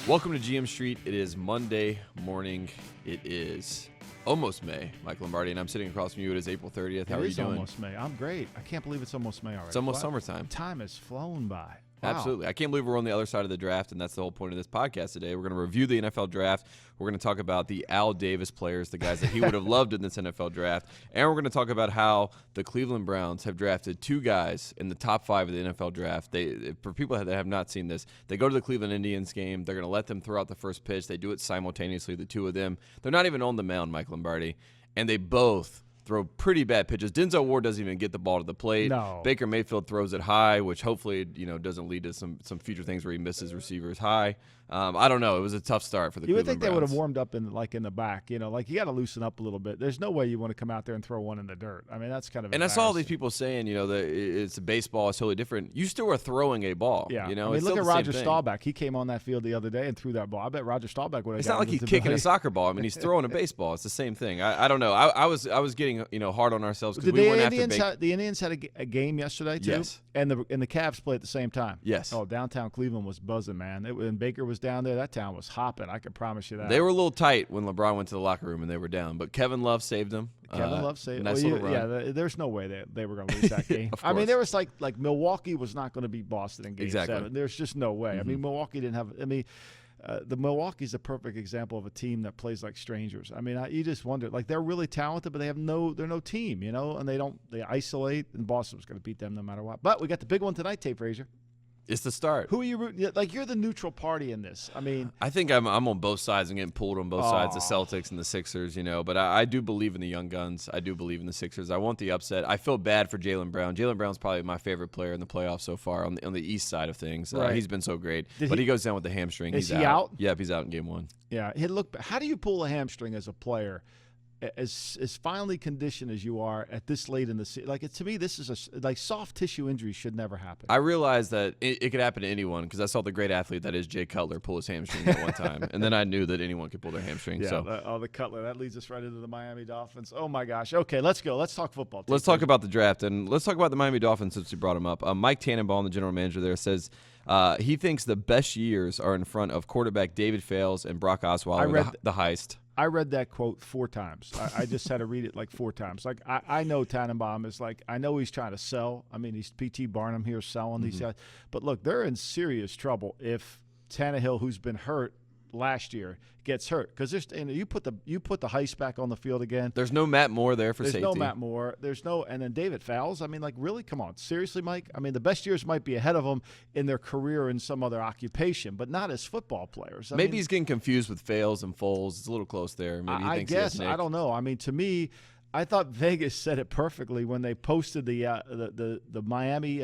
Welcome to GM Street. It is Monday morning. It is almost May. Mike Lombardi, and I'm sitting across from you. It is April 30th. How are you doing? It's almost May. I'm great. I can't believe it's almost May already. It's almost summertime. Time has flown by. Wow. Absolutely. I can't believe we're on the other side of the draft, and that's the whole point of this podcast today. We're going to review the NFL draft. We're going to talk about the Al Davis players, the guys that he would have loved in this NFL draft. And we're going to talk about how the Cleveland Browns have drafted two guys in the top 5 of the NFL draft. For people that have not seen this, they go to the Cleveland Indians game. They're going to let them throw out the first pitch. They do it simultaneously, the two of them. They're not even on the mound, Mike Lombardi. And they both throw pretty bad pitches. Denzel Ward doesn't even get the ball to the plate. No. Baker Mayfield throws it high, which hopefully doesn't lead to some future things where he misses receivers high. I don't know. It was a tough start for the Cleveland Browns. You would think they would have warmed up in the back. You got to loosen up a little bit. There's no way you want to come out there and throw one in the dirt. I mean, that's kind of. And I saw all these people saying, that it's a baseball, it's totally different. You still are throwing a ball. Yeah. Look at Roger Staubach. He came on that field the other day and threw that ball. I bet Roger Staubach would have. It's not like he's kicking a soccer ball. I mean, he's throwing a baseball. It's the same thing. I don't know. I was getting hard on ourselves because we went after Baker. The Indians had a game yesterday too. Yes. And the Cavs played at the same time. Yes. Oh, downtown Cleveland was buzzing, man. When Baker was down there, that town was hopping. I can promise you that. They were a little tight when LeBron went to the locker room and they were down, but Kevin Love saved them. Kevin Love saved them. Yeah, there's no way they were going to lose that game. I mean, there was like Milwaukee was not going to beat Boston in Game 7. There's just no way. Mm-hmm. I mean, Milwaukee didn't have. I mean, the Milwaukee's a perfect example of a team that plays like strangers. I mean, you just wonder, like, they're really talented, but they're no team, and they isolate, and Boston was going to beat them no matter what. But we got the big one tonight, Tate Frazier. It's the start. Who are you rooting? Like, you're the neutral party in this. I mean, I think I'm on both sides and getting pulled on both sides, the Celtics and the Sixers, But I do believe in the young guns. I do believe in the Sixers. I want the upset. I feel bad for Jaylen Brown. Jaylen Brown's probably my favorite player in the playoffs so far on the east side of things. Right. He's been so great. But he goes down with the hamstring. Is he out? Yep, he's out in Game 1. Yeah. How do you pull a hamstring as a player? As finely conditioned as you are at this late in the season, to me, this is like soft tissue injuries should never happen. I realized that it could happen to anyone because I saw the great athlete that is Jay Cutler pull his hamstring at one time, and then I knew that anyone could pull their hamstring. Yeah, so. The Cutler, that leads us right into the Miami Dolphins. Oh my gosh! Okay, let's go. Let's talk football. Let's talk about the draft, and let's talk about the Miami Dolphins since you brought them up. Mike Tannenbaum, the general manager there, says he thinks the best years are in front of quarterback David Fales and Brock Osweiler, the heist. I read that quote 4 times. I just had to read it like 4 times. Like, I know Tannenbaum is I know he's trying to sell. I mean, he's P.T. Barnum here selling these guys. But look, they're in serious trouble if Tannehill, who's been hurt last year, gets hurt, because you put the heist back on the field again. There's no Matt Moore there for safety. There's no Matt Moore. And then David Fowles. I mean, really, come on, seriously, Mike. I mean, the best years might be ahead of them in their career in some other occupation, but not as football players. Maybe he's getting confused with Fales and Foles. It's a little close there. Maybe he thinks guess I don't know. I mean, to me, I thought Vegas said it perfectly when they posted the Miami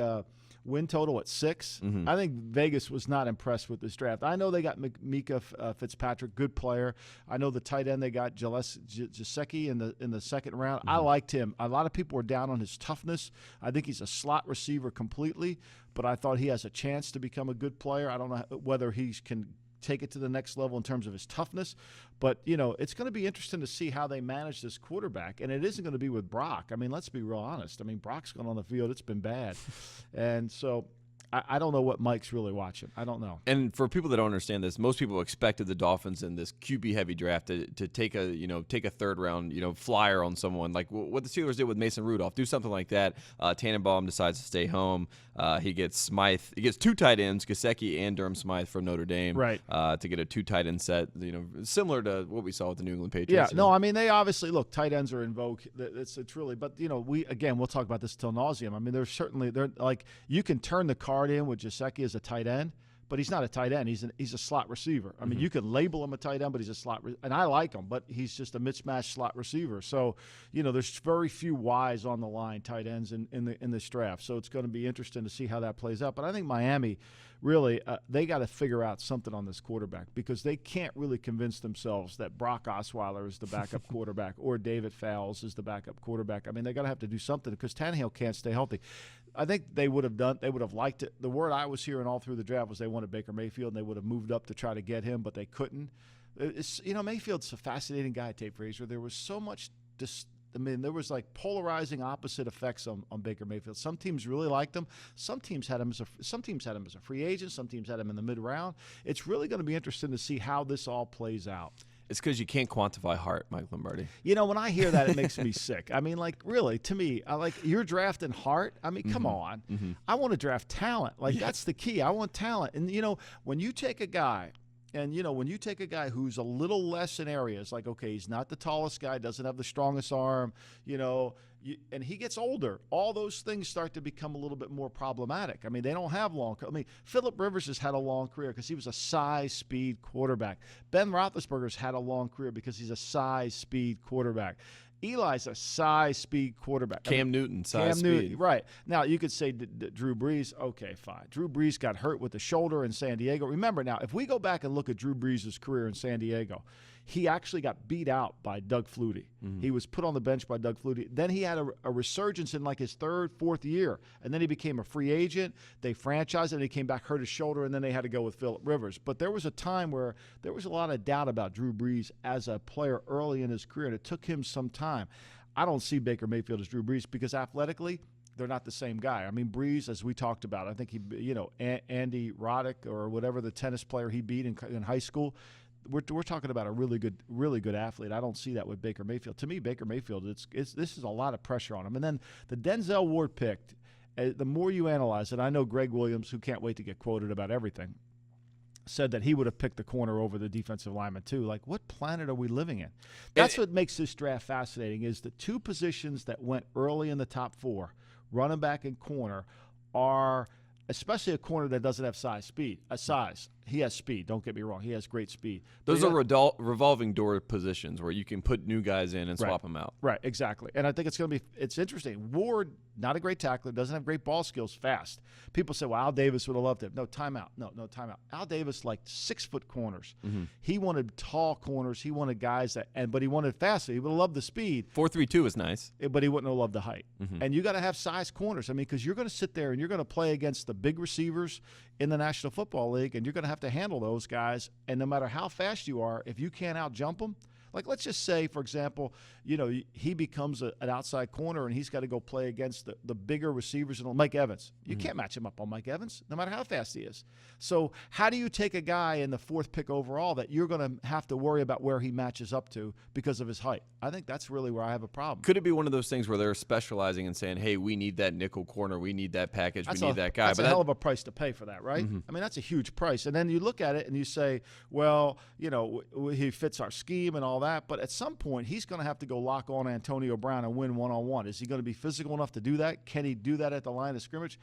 win total at 6. Mm-hmm. I think Vegas was not impressed with this draft. I know they got Mika Fitzpatrick, good player. I know the tight end they got Gesicki in the second round. Mm-hmm. I liked him. A lot of people were down on his toughness. I think he's a slot receiver completely, but I thought he has a chance to become a good player. I don't know whether he can take it to the next level in terms of his toughness, but it's going to be interesting to see how they manage this quarterback, and it isn't going to be with Brock. I mean, let's be real honest. I mean, Brock's gone on the field, it's been bad, and so I don't know what Mike's really watching. I don't know. And for people that don't understand this, most people expected the Dolphins in this QB heavy draft to take a third round flyer on someone like what the Steelers did with Mason Rudolph. Do something like that. Tannenbaum decides to stay home. He gets Smythe. He gets 2 tight ends, Gesicki and Durham Smythe from Notre Dame. Right. To get a 2 tight end set. Similar to what we saw with the New England Patriots. Yeah. No, I mean, they obviously look. Tight ends are in vogue. It's really, but we'll talk about this till nauseum. I mean, they're like, you can turn the card in with Gesicki as a tight end, but he's not a tight end. He's a slot receiver. I mean, you can label him a tight end, but he's a slot and I like him, but he's just a mismatched slot receiver. So, there's very few Y's on the line tight ends in this draft. So it's going to be interesting to see how that plays out. But I think Miami really they got to figure out something on this quarterback, because they can't really convince themselves that Brock Osweiler is the backup quarterback or David Fowles is the backup quarterback. I mean, they're going to have to do something, because Tannehill can't stay healthy. I think they would have liked it. The word I was hearing all through the draft was they wanted Baker Mayfield, and they would have moved up to try to get him, but they couldn't. Mayfield's a fascinating guy, Tate Frazier. There was so much I mean, there was like polarizing opposite effects on Baker Mayfield. Some teams really liked him. Some teams had him as a free agent. Some teams had him in the mid-round. It's really going to be interesting to see how this all plays out. It's because you can't quantify heart, Mike Lombardi. You know, when I hear that, it makes me sick. I mean, like, really, to me, you're drafting heart. I mean, come on. I want to draft talent. Like, that's the key. I want talent. And, you know, when you take a guy who's a little less in areas, like, okay, he's not the tallest guy, doesn't have the strongest arm, you know, and he gets older, all those things start to become a little bit more problematic. I mean, they don't have long. I mean, Phillip Rivers has had a long career because he was a size, speed quarterback. Ben Roethlisberger's had a long career because he's a size, speed quarterback. Eli's a size, speed quarterback. Cam Newton, size, speed. Right. Now, you could say Drew Brees. Okay, fine. Drew Brees got hurt with the shoulder in San Diego. Remember now, if we go back and look at Drew Brees' career in San Diego, he actually got beat out by Doug Flutie. He was put on the bench by Doug Flutie. Then he had a resurgence in like his third, fourth year, and then he became a free agent. They franchised him, and he came back, hurt his shoulder, and then they had to go with Phillip Rivers. But there was a time where there was a lot of doubt about Drew Brees as a player early in his career, and it took him some time. I don't see Baker Mayfield as Drew Brees because athletically, they're not the same guy. I mean, Brees, as we talked about, I think Andy Roddick or whatever the tennis player he beat in high school. We're talking about a really good athlete. I don't see that with Baker Mayfield. To me, Baker Mayfield, this is a lot of pressure on him. And then the Denzel Ward pick, the more you analyze it, I know Greg Williams, who can't wait to get quoted about everything, said that he would have picked the corner over the defensive lineman too. Like, what planet are we living in? That's what makes this draft fascinating is the two positions that went early in the top 4, running back and corner, are especially a corner that doesn't have size. He has speed. Don't get me wrong. He has great speed. Those are revolving door positions where you can put new guys in and swap them out. Right, exactly. And I think it's interesting. Ward, not a great tackler, doesn't have great ball skills, fast. People say, well, Al Davis would have loved him. No, timeout. No, timeout. Al Davis liked 6-foot corners. He wanted tall corners. He wanted guys but he wanted faster. He would have loved the speed. 4.32 is nice. But he wouldn't have loved the height. And you got to have size corners. I mean, because you're going to sit there and you're going to play against the big receivers in the National Football League, and you're going to have to handle those guys. And no matter how fast you are, if you can't out-jump them, like let's just say, for example, he becomes an outside corner and he's got to go play against the bigger receivers and Mike Evans. You can't match him up on Mike Evans, no matter how fast he is. So how do you take a guy in the 4th pick overall that you're going to have to worry about where he matches up to because of his height? I think that's really where I have a problem. Could it be one of those things where they're specializing and saying, hey, we need that nickel corner, we need that package, we need that guy? That's a hell of a price to pay for that, right? I mean, that's a huge price. And then you look at it and you say, well, he fits our scheme and all that, but at some point he's going to have to go lock on Antonio Brown and win one-on-one. Is he going to be physical enough to do that? Can he do that at the line of scrimmage?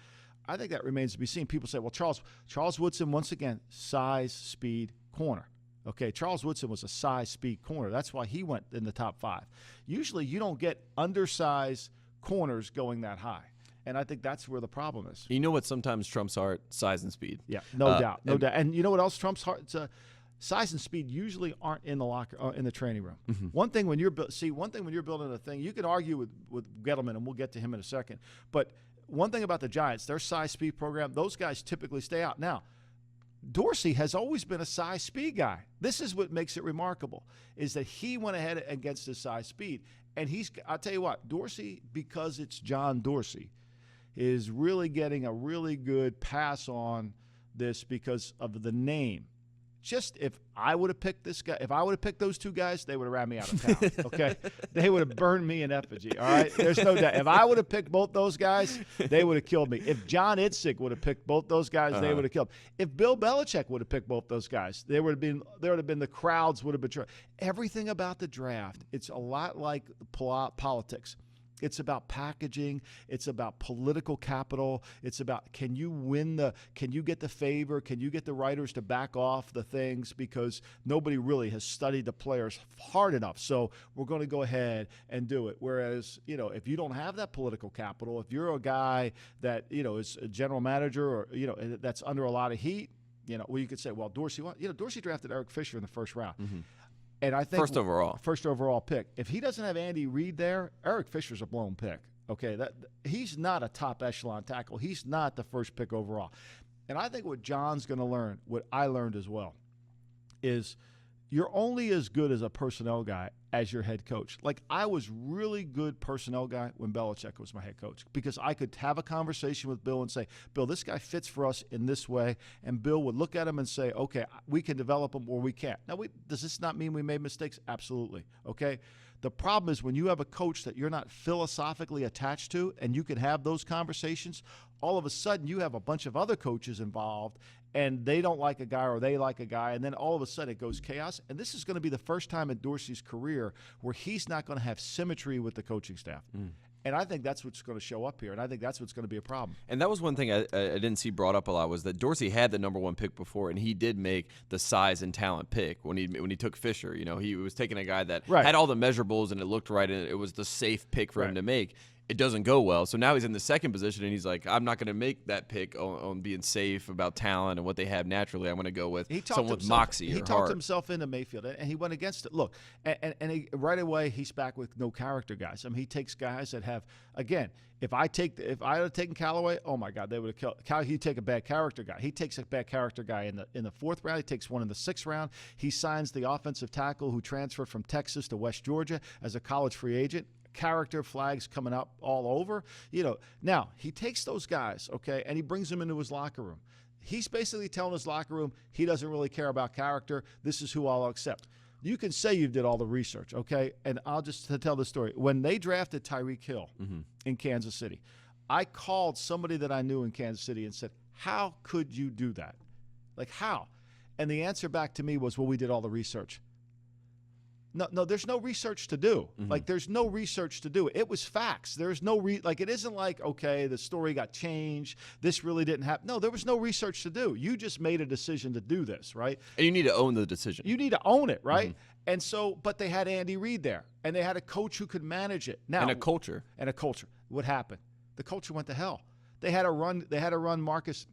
I think that remains to be seen. People say, well, Charles Woodson, once again, size, speed, corner. Okay, Charles Woodson was a size, speed corner. That's why he went in the top 5. Usually you don't get undersized corners going that high. And I think that's where the problem is. You know what sometimes trumps heart? Size and speed. Yeah, no doubt. And you know what else trumps heart? Size and speed usually aren't in the locker in the training room. One thing when you're building a thing, you can argue with Gettleman, and we'll get to him in a second. But one thing about the Giants, their size speed program, those guys typically stay out. Now, Dorsey has always been a size speed guy. This is what makes it remarkable, is that he went ahead against his size speed. And I'll tell you what, Dorsey, because it's John Dorsey, is really getting a really good pass on this because of the name. Just if I would have picked this guy, if I would have picked those two guys, they would have ran me out of town, okay? They would have burned me in effigy, all right? There's no doubt. If I would have picked both those guys, they would have killed me. If John Idzik would have picked both those guys, they would have killed me. If Bill Belichick would have picked both those guys, there would have been the crowds would have been. Everything about the draft, it's a lot like politics. It's about packaging. It's about political capital. It's about can you get the favor? Can you get the writers to back off the things because nobody really has studied the players hard enough. So we're going to go ahead and do it. Whereas, if you don't have that political capital, if you're a guy that, is a general manager or, that's under a lot of heat, well, you could say, well, Dorsey drafted Eric Fisher in the 1st round. And I think first overall pick. If he doesn't have Andy Reid there, Eric Fisher's a blown pick. Okay, he's not a top echelon tackle. He's not the 1st pick overall. And I think what John's going to learn, what I learned as well, is you're only as good as a personnel guy as your head coach. Like, I was really good personnel guy when Belichick was my head coach because I could have a conversation with Bill and say, Bill, this guy fits for us in this way. And Bill would look at him and say, okay, we can develop him or we can't. Now, does this not mean we made mistakes? Absolutely. Okay. The problem is when you have a coach that you're not philosophically attached to and you can have those conversations, all of a sudden you have a bunch of other coaches involved and they don't like a guy or they like a guy, and then all of a sudden it goes chaos. And this is going to be the first time in Dorsey's career where he's not going to have symmetry with the coaching staff. And I think that's what's going to show up here, and I think that's what's going to be a problem. And that was one thing I didn't see brought up a lot was that Dorsey had the number 1 pick before, and he did make the size and talent pick when he took Fisher. You know, he was taking a guy that had all the measurables, and it looked right, and it was the safe pick for him to make. It doesn't go well. So now he's in the second position, and he's like, I'm not going to make that pick on being safe about talent and what they have naturally. I'm going to go with someone with moxie. He talked himself into Mayfield, and he went against it. Look, and right away he's back with no character guys. I mean, he takes guys that have, again, if I had taken Callaway, oh my God, they would have killed. He'd take a bad character guy. He takes a bad character guy in the 4th round. He takes one in the 6th round. He signs the offensive tackle who transferred from Texas to West Georgia as a college free agent. Character flags coming up all over. You know, now he takes those guys, okay, and he brings them into his locker room. He's basically telling his locker room he doesn't really care about character. This is who I'll accept. You can say you did all the research, okay, and I'll just tell the story. When they drafted Tyreek Hill in Kansas City, I called somebody that I knew in Kansas City and said, how could you do that? Like, how? And the answer back to me was, well, we did all the research. No, there's no research to do. Like, there's no research to do. It was facts. There's no like, it isn't like, okay, the story got changed. This really didn't happen. No, there was no research to do. You just made a decision to do this, right? And you need to own the decision. You need to own it, right? And so, but they had Andy Reid there, and they had a coach who could manage it. Now, and a culture. What happened? The culture went to hell. They had to run Marcus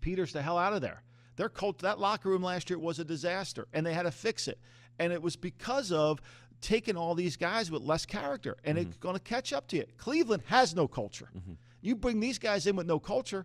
Peters the hell out of there. Their coach, that locker room last year was a disaster, and they had to fix it. And it was because of taking all these guys with less character, and it's going to catch up to you. Cleveland has no culture. You bring these guys in with no culture,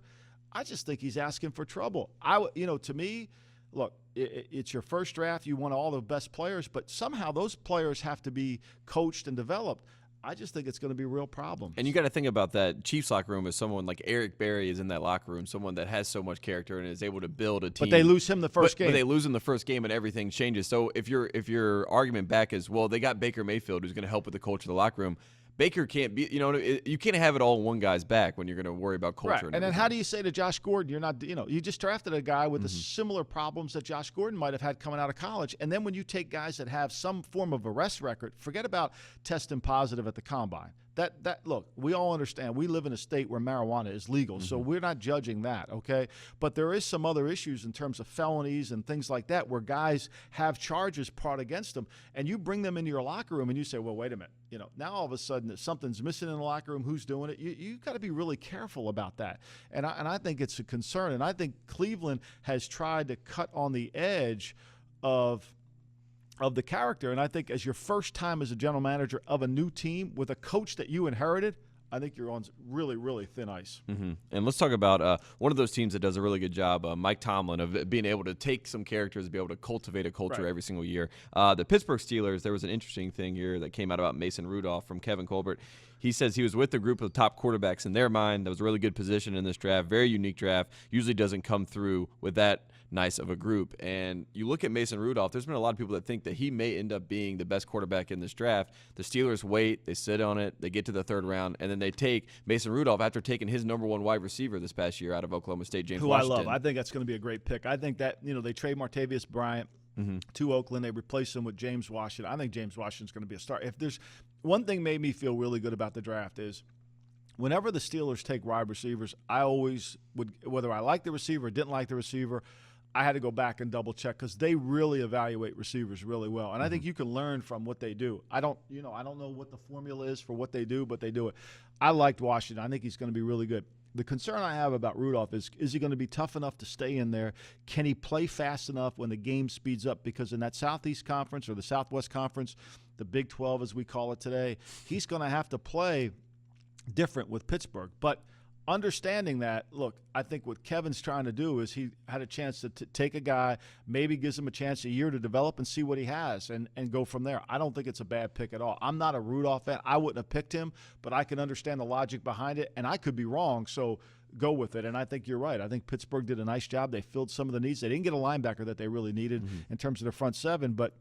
I just think he's asking for trouble. To me, look, it's your first draft. You want all the best players, but somehow those players have to be coached and developed. I just think it's going to be a real problem. And you got to think about that Chiefs locker room as someone like Eric Berry is in that locker room, someone that has so much character and is able to build a team. But they lose him the first game. But they lose him the first game and everything changes. So if your argument back is, well, they got Baker Mayfield who's going to help with the culture of the locker room, Baker can't be, you can't have it all in one guy's back when you're going to worry about culture. Right. And then how do you say to Josh Gordon, you're not, you just drafted a guy with the similar problems that Josh Gordon might have had coming out of college. And then when you take guys that have some form of arrest record, forget about testing positive at the combine. Look, we all understand we live in a state where marijuana is legal, so we're not judging that, okay? But there is some other issues in terms of felonies and things like that where guys have charges brought against them, and you bring them into your locker room and you say, well, wait a minute, now all of a sudden something's missing in the locker room, who's doing it? You got to be really careful about that. And I think it's a concern, and I think Cleveland has tried to cut on the edge of the character. And I think as your first time as a general manager of a new team with a coach that you inherited, I think you're on really, really thin ice. And let's talk about one of those teams that does a really good job, Mike Tomlin, of being able to take some characters and be able to cultivate a culture every single year. The Pittsburgh Steelers, there was an interesting thing here that came out about Mason Rudolph from Kevin Colbert. He says he was with a group of top quarterbacks in their mind. That was a really good position in this draft, very unique draft. Usually doesn't come through with that nice of a group. And you look at Mason Rudolph, there's been a lot of people that think that he may end up being the best quarterback in this draft. The Steelers wait, they sit on it, they get to the 3rd round, and then they take Mason Rudolph after taking his number 1 wide receiver this past year out of Oklahoma State, James Washington. Who I love. I think that's going to be a great pick. I think that, they trade Martavius Bryant to Oakland. They replace him with James Washington. I think James Washington's going to be a star. If there's one thing made me feel really good about the draft is whenever the Steelers take wide receivers, I always would, whether I like the receiver or didn't like the receiver, I had to go back and double check because they really evaluate receivers really well. And I think you can learn from what they do. I don't know what the formula is for what they do, but they do it. I liked Washington. I think he's going to be really good. The concern I have about Rudolph is he going to be tough enough to stay in there? Can he play fast enough when the game speeds up? Because in that Southeast Conference or the Southwest Conference, the Big 12 as we call it today, he's going to have to play different with Pittsburgh. But understanding that, look, I think what Kevin's trying to do is he had a chance to take a guy, maybe gives him a chance a year to develop and see what he has and go from there. I don't think it's a bad pick at all. I'm not a Rudolph fan. I wouldn't have picked him, but I can understand the logic behind it, and I could be wrong, so go with it. And I think you're right. I think Pittsburgh did a nice job. They filled some of the needs. They didn't get a linebacker that they really needed in terms of their front seven, but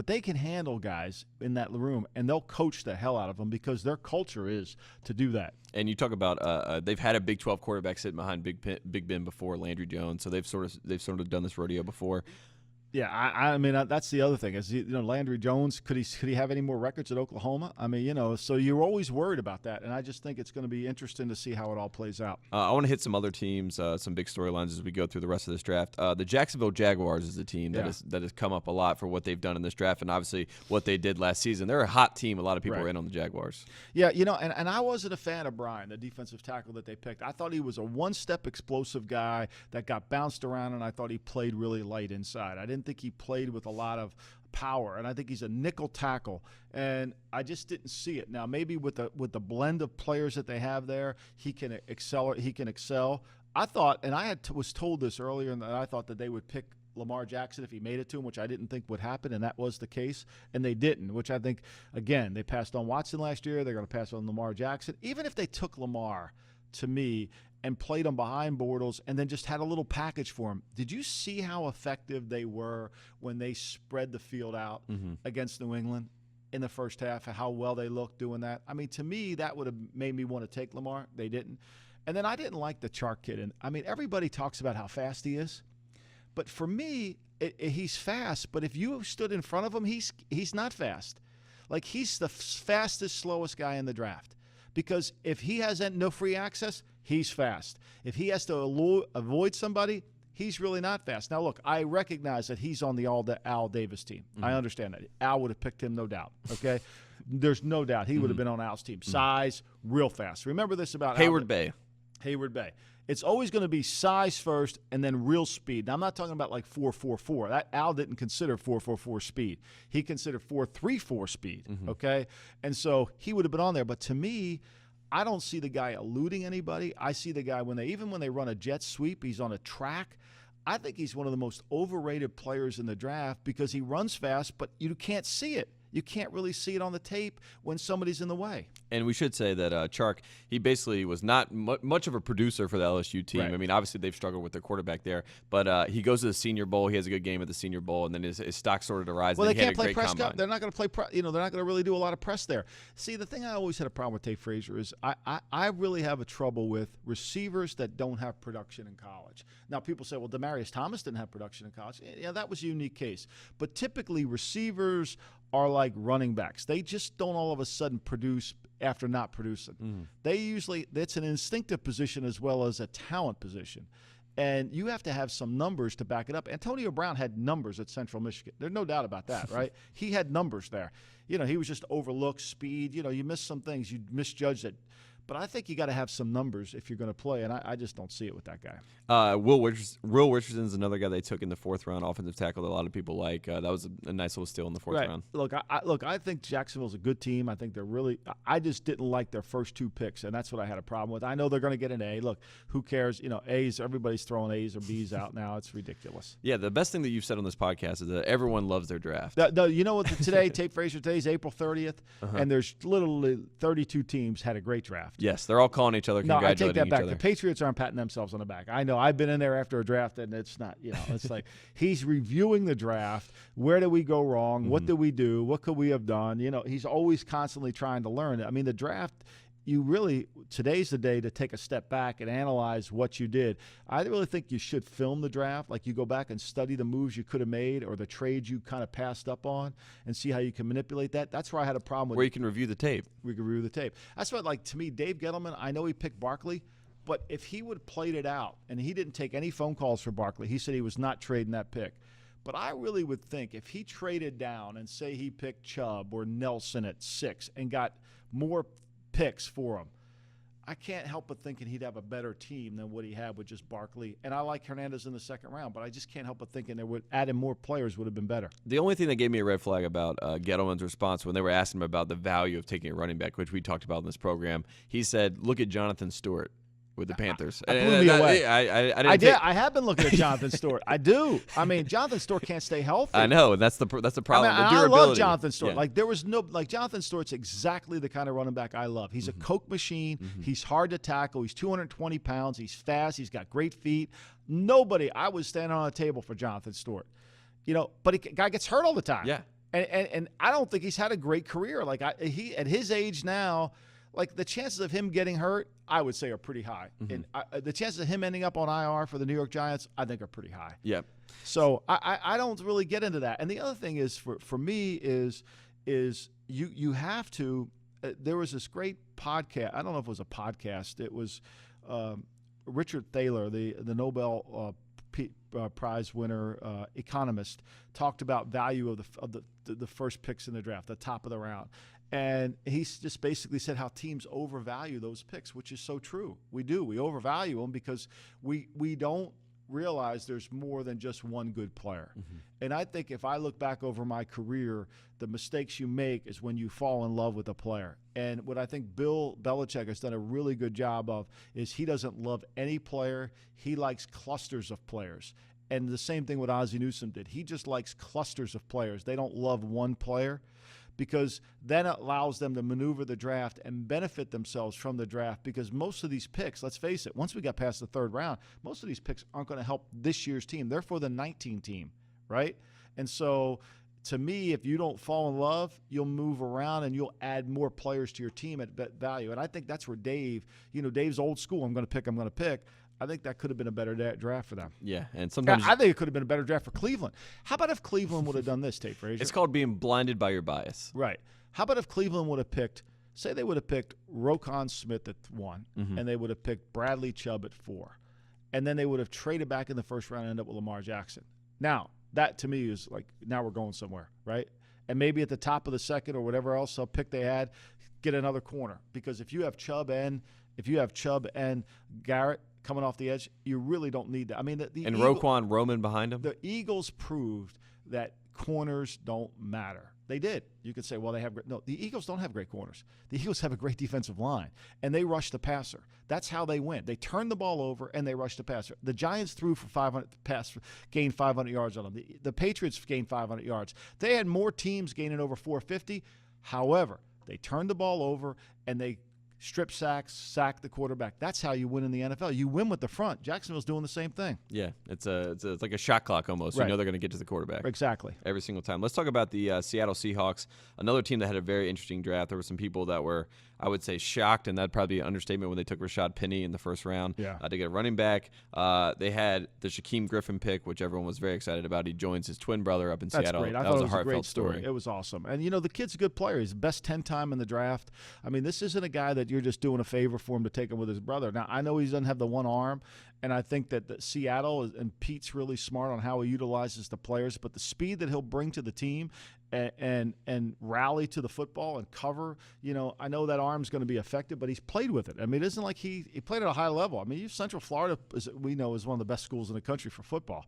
they can handle guys in that room, and they'll coach the hell out of them because their culture is to do that. And you talk about they've had a Big 12 quarterback sitting behind Big Ben before, Landry Jones, so they've sort of done this rodeo before. Yeah, I mean that's the other thing is Landry Jones, could he have any more records at Oklahoma? I mean, so you're always worried about that, and I just think it's going to be interesting to see how it all plays out. I want to hit some other teams, some big storylines as we go through the rest of this draft. The Jacksonville Jaguars is a team that has come up a lot for what they've done in this draft, and obviously what they did last season. They're a hot team. A lot of people are in on the Jaguars. Yeah, and I wasn't a fan of Brian, the defensive tackle that they picked. I thought he was a one-step explosive guy that got bounced around, and I thought he played really light inside. I didn't think he played with a lot of power, and I think he's a nickel tackle, and I just didn't see it. Now, maybe with the blend of players that they have there, he can excel. I thought, and I was told this earlier, and I thought that they would pick Lamar Jackson if he made it to him, which I didn't think would happen, and that was the case, and they didn't, which I think, again, they passed on Watson last year. They're going to pass on Lamar Jackson. Even if they took Lamar, to me, and played him behind Bortles and then just had a little package for him. Did you see how effective they were when they spread the field out against New England in the first half, how well they looked doing that? I mean, to me, that would have made me want to take Lamar. They didn't. And then I didn't like the Chark kid. And I mean, everybody talks about how fast he is. But for me, he's fast. But if you stood in front of him, he's not fast. Like, he's the fastest, slowest guy in the draft. Because if he has no free access, he's fast. If he has to avoid somebody, he's really not fast. Now, look, I recognize that he's on the Al Davis team. I understand that. Al would have picked him, no doubt. Okay? There's no doubt. He would have been on Al's team. Size, real fast. Remember this about Hayward Bay. It's always going to be size first and then real speed. Now, I'm not talking about like 4.44. That Al didn't consider 4.44 speed. He considered 4.34 speed, okay? And so he would have been on there. But to me, I don't see the guy eluding anybody. I see the guy when they run a jet sweep, he's on a track. I think he's one of the most overrated players in the draft because he runs fast, but you can't see it. You can't really see it on the tape when somebody's in the way. And we should say that Chark, he basically was not much of a producer for the LSU team. Right. I mean, obviously they've struggled with their quarterback there, but he goes to the Senior Bowl. He has a good game at the Senior Bowl, and then his stock started to rise. Well, and they can't he had play a great press. combine. They're not going to play. They're not going to really do a lot of press there. See, the thing I always had a problem with Tate Frazier is I really have a trouble with receivers that don't have production in college. Now, people say, well, Demaryius Thomas didn't have production in college. Yeah, that was a unique case. But typically, receivers are like running backs. They just don't all of a sudden produce after not producing. It's an instinctive position as well as a talent position. And you have to have some numbers to back it up. Antonio Brown had numbers at Central Michigan. There's no doubt about that, right? He had numbers there. He was just overlooked, speed. You missed some things. You misjudged it. But I think you got to have some numbers if you're going to play, and I just don't see it with that guy. Will Richardson is another guy they took in the fourth round, offensive tackle that a lot of people like. That was a nice little steal in the fourth round. Look, I think Jacksonville's a good team. I think they're really – I just didn't like their first two picks, and that's what I had a problem with. I know they're going to get an A. Look, who cares? A's, everybody's throwing A's or B's out now. It's ridiculous. Yeah, the best thing that you've said on this podcast is that everyone loves their draft. No, you know what? Tate Frazier, today's April 30th, and there's literally 32 teams had a great draft. Yes, they're all calling each other, congratulating each other. No, I take that back. The Patriots aren't patting themselves on the back. I know. I've been in there after a draft, and it's not, it's like he's reviewing the draft. Where did we go wrong? What did we do? What could we have done? He's always constantly trying to learn. I mean, the draft, today's the day to take a step back and analyze what you did. I really think you should film the draft. Like, you go back and study the moves you could have made or the trades you kind of passed up on and see how you can manipulate that. That's where I had a problem with where you can review the tape. We can review the tape. That's what, to me, Dave Gettleman, I know he picked Barkley, but if he would have played it out, and he didn't take any phone calls for Barkley, he said he was not trading that pick. But I really would think if he traded down and say he picked Chubb or Nelson at 6 and got more picks for him, I can't help but thinking he'd have a better team than what he had with just Barkley. And I like Hernandez in the second round, but I just can't help but thinking adding more players would have been better. The only thing that gave me a red flag about Gettleman's response when they were asking him about the value of taking a running back, which we talked about in this program, he said, look at Jonathan Stewart. with the Panthers. That blew me away. I did. I have been looking at Jonathan Stewart. I do. I mean, Jonathan Stewart can't stay healthy. I know, and that's the problem. I mean, the durability. I love Jonathan Stewart. Yeah. Like there was no Jonathan Stewart's exactly the kind of running back I love. He's a coke machine. He's hard to tackle. He's 220 pounds. He's fast. He's got great feet. I was standing on a table for Jonathan Stewart. But guy gets hurt all the time. Yeah. And I don't think he's had a great career. Like he at his age now, like the chances of him getting hurt, I would say are pretty high. And the chances of him ending up on IR for the New York Giants, I think are pretty high. Yeah. So I don't really get into that. And the other thing is for me is you have to. There was this great podcast. I don't know if it was a podcast. It was Richard Thaler, the Nobel Prize winner economist, talked about value of the first picks in the draft, the top of the round. And he just basically said how teams overvalue those picks, which is so true. We do. We overvalue them because we don't realize there's more than just one good player. And I think if I look back over my career, the mistakes you make is when you fall in love with a player. And what I think Bill Belichick has done a really good job of is he doesn't love any player. He likes clusters of players. And the same thing what Ozzie Newsome did. He just likes clusters of players. They don't love one player, because then it allows them to maneuver the draft and benefit themselves from the draft, because most of these picks, let's face it, once we got past the third round, most of these picks aren't going to help this year's team. They're for the 19 team, right? And so to me, if you don't fall in love, you'll move around and you'll add more players to your team at value. And I think that's where Dave's old school, I'm going to pick. I think that could have been a better draft for them. Yeah, and sometimes I think it could have been a better draft for Cleveland. How about if Cleveland would have done this, Tate Frazier? it's called being blinded by your bias. Right. How about if Cleveland would have picked, say they would have picked Roquan Smith at 1, and they would have picked Bradley Chubb at 4, and then they would have traded back in the first round and ended up with Lamar Jackson. Now, that to me is like, now we're going somewhere, right? And maybe at the top of the second or whatever else pick they had, get another corner. Because if you have Chubb and Garrett coming off the edge, you really don't need that. I mean, Roquan Roman behind him. The Eagles proved that corners don't matter. They did. You could say, well, they have great. No, the Eagles don't have great corners. The Eagles have a great defensive line, and they rush the passer. That's how they win. They turn the ball over and they rush the passer. The Giants threw for 500 gained 500 yards on them. The Patriots gained 500 yards. They had more teams gaining over 450. However, they turned the ball over and they strip sacks, sack the quarterback. That's how you win in the NFL. You win with the front. Jacksonville's doing the same thing. Yeah, it's like a shot clock almost. Right. You know they're going to get to the quarterback. Exactly. Every single time. Let's talk about the Seattle Seahawks, another team that had a very interesting draft. There were some people that were, I would say, shocked, and that'd probably be an understatement when they took Rashad Penny in the first round to get a running back. They had the Shaquem Griffin pick, which everyone was very excited about. He joins his twin brother up in Seattle. Great. I thought it was a great story. It was awesome. And, the kid's a good player. He's the best 10 time in the draft. I mean, this isn't a guy that you're just doing a favor for him to take him with his brother. Now, I know he doesn't have the one arm, and I think that Seattle and Pete's really smart on how he utilizes the players, but the speed that he'll bring to the team and rally to the football and cover, I know that arm's going to be affected, but he's played with it. I mean, it isn't like he played at a high level. I mean, Central Florida, we know, is one of the best schools in the country for football,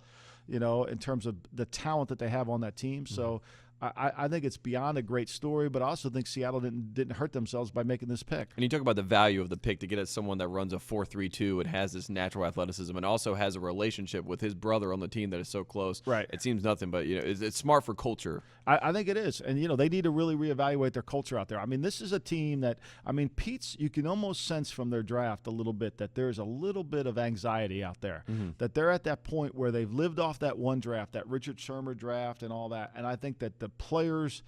in terms of the talent that they have on that team. So I think it's beyond a great story, but I also think Seattle didn't hurt themselves by making this pick. And you talk about the value of the pick to get at someone that runs a 4.32 and has this natural athleticism and also has a relationship with his brother on the team that is so close. Right. It seems nothing, but it's smart for culture. I think it is. And, they need to really reevaluate their culture out there. I mean, this is a team that, Pete's, you can almost sense from their draft a little bit that there's a little bit of anxiety out there, that they're at that point where they've lived off that one draft, that Richard Sherman draft and all that. And I think that the players,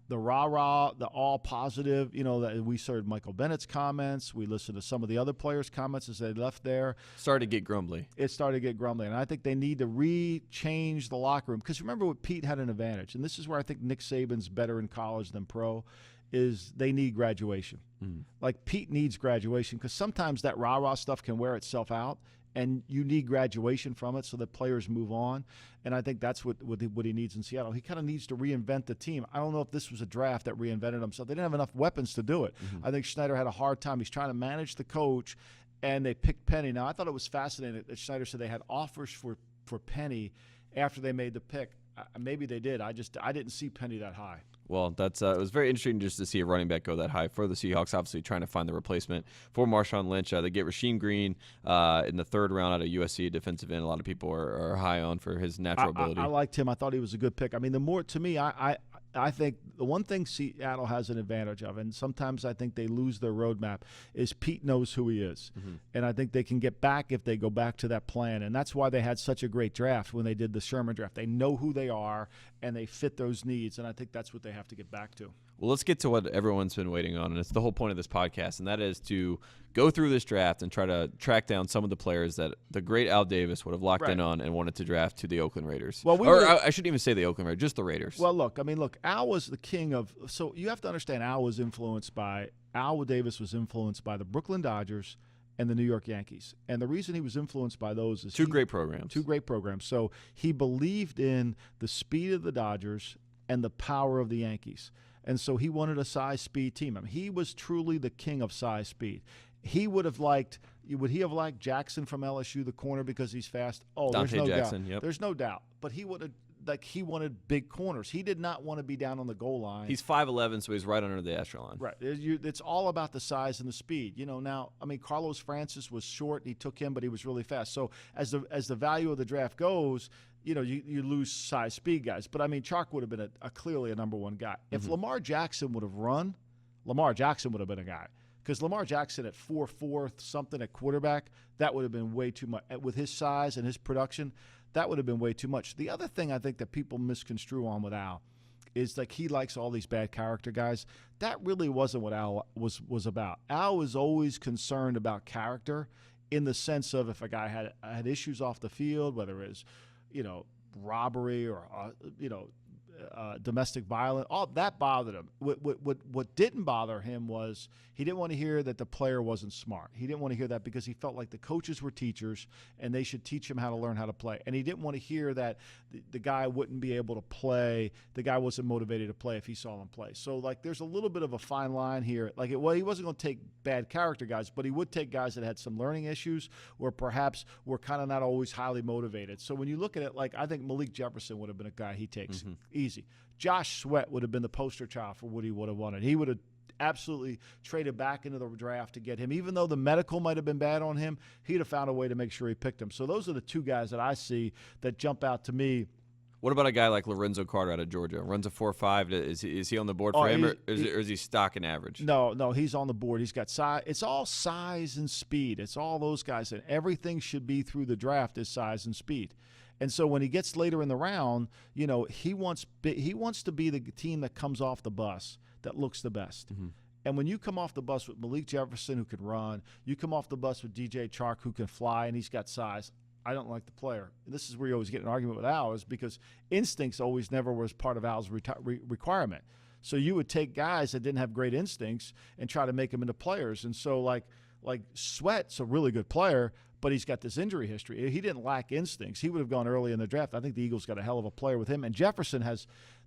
the rah-rah, the all positive, that we heard Michael Bennett's comments. We listened to some of the other players' comments as they left there. Started to get grumbly. It started to get grumbly. And I think they need to re-change the locker room. Because remember what Pete had an advantage. And this is where I think Nick Saban's better in college than pro, is they need graduation. Like Pete needs graduation, because sometimes that rah-rah stuff can wear itself out. And you need graduation from it so that players move on. And I think that's what he needs in Seattle. He kind of needs to reinvent the team. I don't know if this was a draft that reinvented himself. They didn't have enough weapons to do it. I think Schneider had a hard time. He's trying to manage the coach, and they picked Penny. Now, I thought it was fascinating that Schneider said they had offers for Penny after they made the pick. Maybe they did. I didn't see Penny that high. Well, that's it was very interesting just to see a running back go that high for the Seahawks. Obviously, trying to find the replacement for Marshawn Lynch. They get Rasheem Green in the 3rd round out of USC, defensive end. A lot of people are high on for his natural ability. I liked him. I thought he was a good pick. I mean, I think the one thing Seattle has an advantage of, and sometimes I think they lose their roadmap, is Pete knows who he is. Mm-hmm. And I think they can get back if they go back to that plan. And that's why they had such a great draft when they did the Sherman draft. They know who they are, and they fit those needs. And I think that's what they have to get back to. Well, let's get to what everyone's been waiting on, and it's the whole point of this podcast, and that is to go through this draft and try to track down some of the players that the great Al Davis would have locked in on and wanted to draft to the Oakland Raiders. Well, I shouldn't even say the Oakland Raiders, just the Raiders. Well, look, Al was the king of – so you have to understand Al Davis was influenced by the Brooklyn Dodgers and the New York Yankees. And the reason he was influenced by those is Two great programs. So he believed in the speed of the Dodgers and the power of the Yankees. And so he wanted a size-speed team. I mean, he was truly the king of size-speed. Would he have liked Jackson from LSU, the corner, because he's fast? Oh, Dante there's no Jackson, doubt. Yep. There's no doubt. But he wanted big corners. He did not want to be down on the goal line. He's 5'11", so he's right under the echelon. Right. It's all about the size and the speed. Now, Carlos Francis was short. He took him, but he was really fast. So as the value of the draft goes, you lose size speed guys. But, Chark would have been clearly a number one guy. If Lamar Jackson would have run, Lamar Jackson would have been a guy. Because Lamar Jackson at 4'4" something at quarterback, that would have been way too much. With his size and his production, that would have been way too much. The other thing I think that people misconstrue on with Al is he likes all these bad character guys. That really wasn't what Al was about. Al was always concerned about character in the sense of if a guy had issues off the field, whether it was, robbery or, domestic violence, all that bothered him. What didn't bother him was he didn't want to hear that the player wasn't smart. He didn't want to hear that because he felt like the coaches were teachers and they should teach him how to learn how to play. And he didn't want to hear that the guy wouldn't be able to play. The guy wasn't motivated to play if he saw him play. So there's a little bit of a fine line here. He wasn't going to take bad character guys, but he would take guys that had some learning issues or perhaps were kind of not always highly motivated. So when you look at it, I think Malik Jefferson would have been a guy he takes easy. Josh Sweat would have been the poster child for what he would have wanted. He would have absolutely traded back into the draft to get him. Even though the medical might have been bad on him, he'd have found a way to make sure he picked him. So those are the two guys that I see that jump out to me. What about a guy like Lorenzo Carter out of Georgia? Runs a 4.5. Is he on the board for him, or is he stock and average? No, he's on the board. He's got size. It's all size and speed. It's all those guys. And everything should be through the draft is size and speed. And so when he gets later in the round, he wants to be the team that comes off the bus that looks the best. Mm-hmm. And when you come off the bus with Malik Jefferson, who can run, you come off the bus with DJ Chark, who can fly, and he's got size. I don't like the player. And this is where you always get an argument with Al, is because instincts always never was part of Al's requirement. So you would take guys that didn't have great instincts and try to make them into players. And so like Sweat's a really good player, but he's got this injury history. He didn't lack instincts. He would have gone early in the draft. I think the Eagles got a hell of a player with him. And Jefferson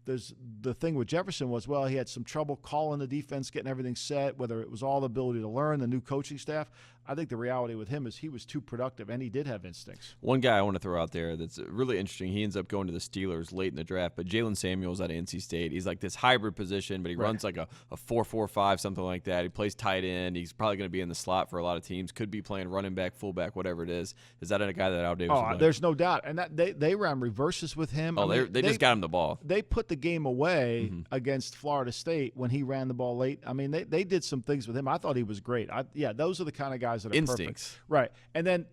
the thing with Jefferson was, he had some trouble calling the defense, getting everything set, whether it was all the ability to learn, the new coaching staff. I think the reality with him is he was too productive, and he did have instincts. One guy I want to throw out there that's really interesting, he ends up going to the Steelers late in the draft, but Jalen Samuels out of NC State. He's like this hybrid position, but he runs like a 4.45, something like that. He plays tight end. He's probably going to be in the slot for a lot of teams. Could be playing running back, fullback, whatever it is. Is that a guy that Al Davis would like? There's no doubt. And that they ran reverses with him. They just got him the ball. They put the game away against Florida State when he ran the ball late. They did some things with him. I thought he was great. Those are the kind of guys that are instincts. Perfect. Right. And then,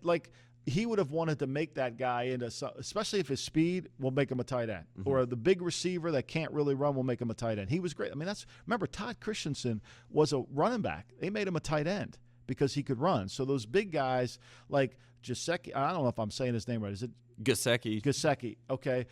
he would have wanted to make that guy into, especially if his speed will make him a tight end, or the big receiver that can't really run will make him a tight end. He was great. Remember, Todd Christensen was a running back. They made him a tight end because he could run. So those big guys like Gesicki, I don't know if I'm saying his name right. Is it Gesicki? Okay.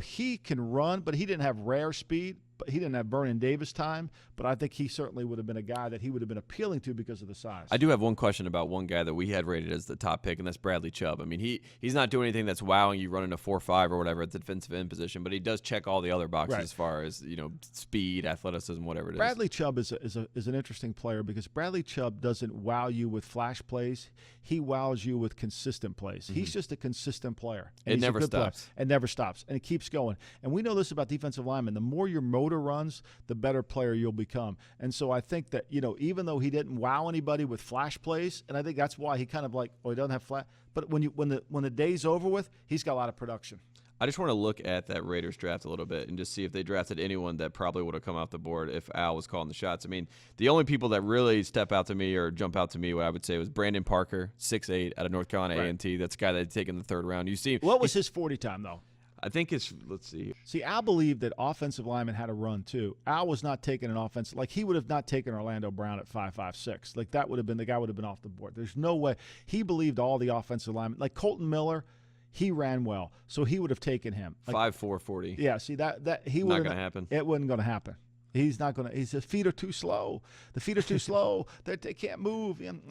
He can run, but he didn't have rare speed. But he didn't have Vernon Davis time, but I think he certainly would have been a guy that he would have been appealing to because of the size. I do have one question about one guy that we had rated as the top pick, and that's Bradley Chubb. He's not doing anything that's wowing you running a 4.5 or whatever at the defensive end position, but he does check all the other boxes as far as speed, athleticism, whatever it is. Bradley Chubb is an interesting player because Bradley Chubb doesn't wow you with flash plays. He wows you with consistent plays. He's just a consistent player. And it never stops. And never stops. And it keeps going. And we know this about defensive linemen. The more you're motivated motor runs, the better player you'll become. And so I think that, even though he didn't wow anybody with flash plays, and I think that's why he kind of he doesn't have flash, but when the day's over with, he's got a lot of production. I just want to look at that Raiders draft a little bit and just see if they drafted anyone that probably would have come off the board if Al was calling the shots. I mean, the only people that really step out to me or jump out to me, what I would say, was Brandon Parker, 6'8", out of North Carolina A&T. That's a guy that had taken the third round. What was his 40 time, though? I think let's see. See, Al believed that offensive linemen had to run, too. Al was not taking an offensive, he would have not taken Orlando Brown at 5.56. That would have been, the guy would have been off the board. There's no way. He believed all the offensive linemen. Like Colton Miller, he ran well, so he would have taken him. 5'4", 40. Yeah, see, that he would not going to happen. It wasn't going to happen. He's not going to. His feet are too slow. The feet are too slow. They can't move. And,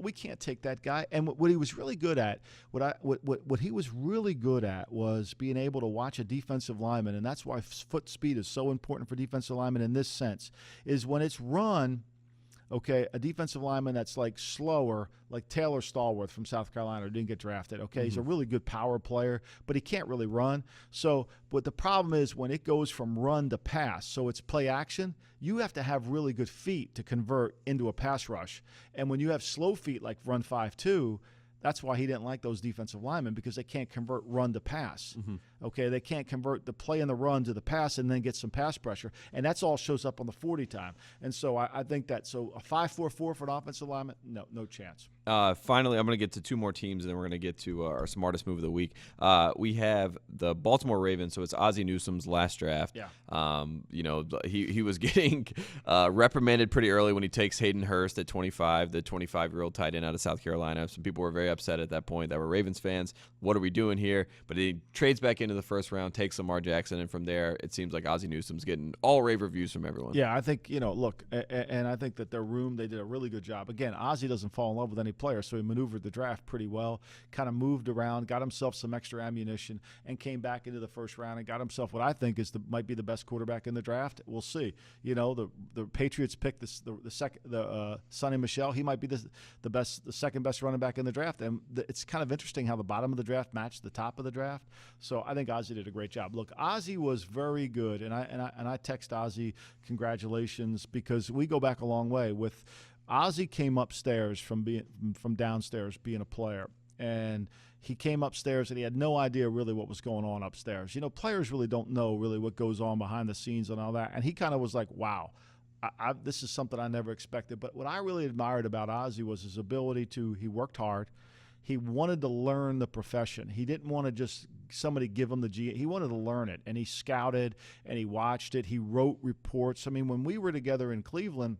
we can't take that guy. And what he was really good at, what he was really good at was being able to watch a defensive lineman, and that's why foot speed is so important for defensive linemen in this sense, is when it's run. Okay, a defensive lineman that's slower, like Taylor Stallworth from South Carolina, who didn't get drafted. Okay, He's a really good power player, but he can't really run. So, but the problem is when it goes from run to pass, so it's play action, you have to have really good feet to convert into a pass rush. And when you have slow feet like run 5.2, that's why he didn't like those defensive linemen, because they can't convert run to pass. Okay, they can't convert the play in the run to the pass and then get some pass pressure, and that's all shows up on the 40 time. And so I think that a 5.44 for an offensive lineman, no chance. Finally, I'm going to get to two more teams, and then we're going to get to our smartest move of the week. We have the Baltimore Ravens, so it's Ozzie Newsome's last draft. Yeah. He was getting reprimanded pretty early when he takes Hayden Hurst at 25, the 25-year-old tight end out of South Carolina. Some people were very upset at that point that were Ravens fans. What are we doing here? But he trades back into the first round, takes Lamar Jackson, and from there it seems like Ozzie Newsome's getting all rave reviews from everyone. Yeah, I think, look, and I think that they did a really good job. Again, Ozzie doesn't fall in love with any player, so he maneuvered the draft pretty well, kind of moved around, got himself some extra ammunition, and came back into the first round and got himself what I think might be the best quarterback in the draft. We'll see. The Patriots picked Sonny Michel. He might be the second best running back in the draft, and it's kind of interesting how the bottom of the draft matched the top of the draft. So I think Ozzie did a great job. Look, Ozzie was very good, and I text Ozzie congratulations, because we go back a long way. With Ozzie came upstairs from downstairs being a player, and he came upstairs and he had no idea really what was going on upstairs. Players really don't know really what goes on behind the scenes and all that, and he kind of was like, wow. This is something I never expected. But what I really admired about Ozzie was his ability he worked hard. He wanted to learn the profession. He didn't want to just somebody give him the G. He wanted to learn it, and he scouted, and he watched it. He wrote reports. I mean, when we were together in Cleveland,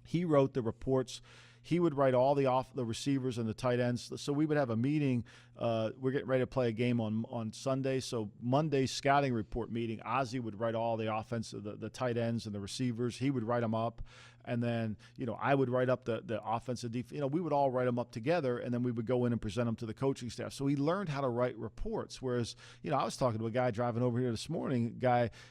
he wrote the reports. He would write all the receivers and the tight ends. So we would have a meeting. We're getting ready to play a game on Sunday. So Monday's scouting report meeting, Ozzie would write all the offense, the tight ends and the receivers. He would write them up. And then, I would write up the offensive defense. We would all write them up together, and then we would go in and present them to the coaching staff. So he learned how to write reports. Whereas, I was talking to a guy driving over here this morning,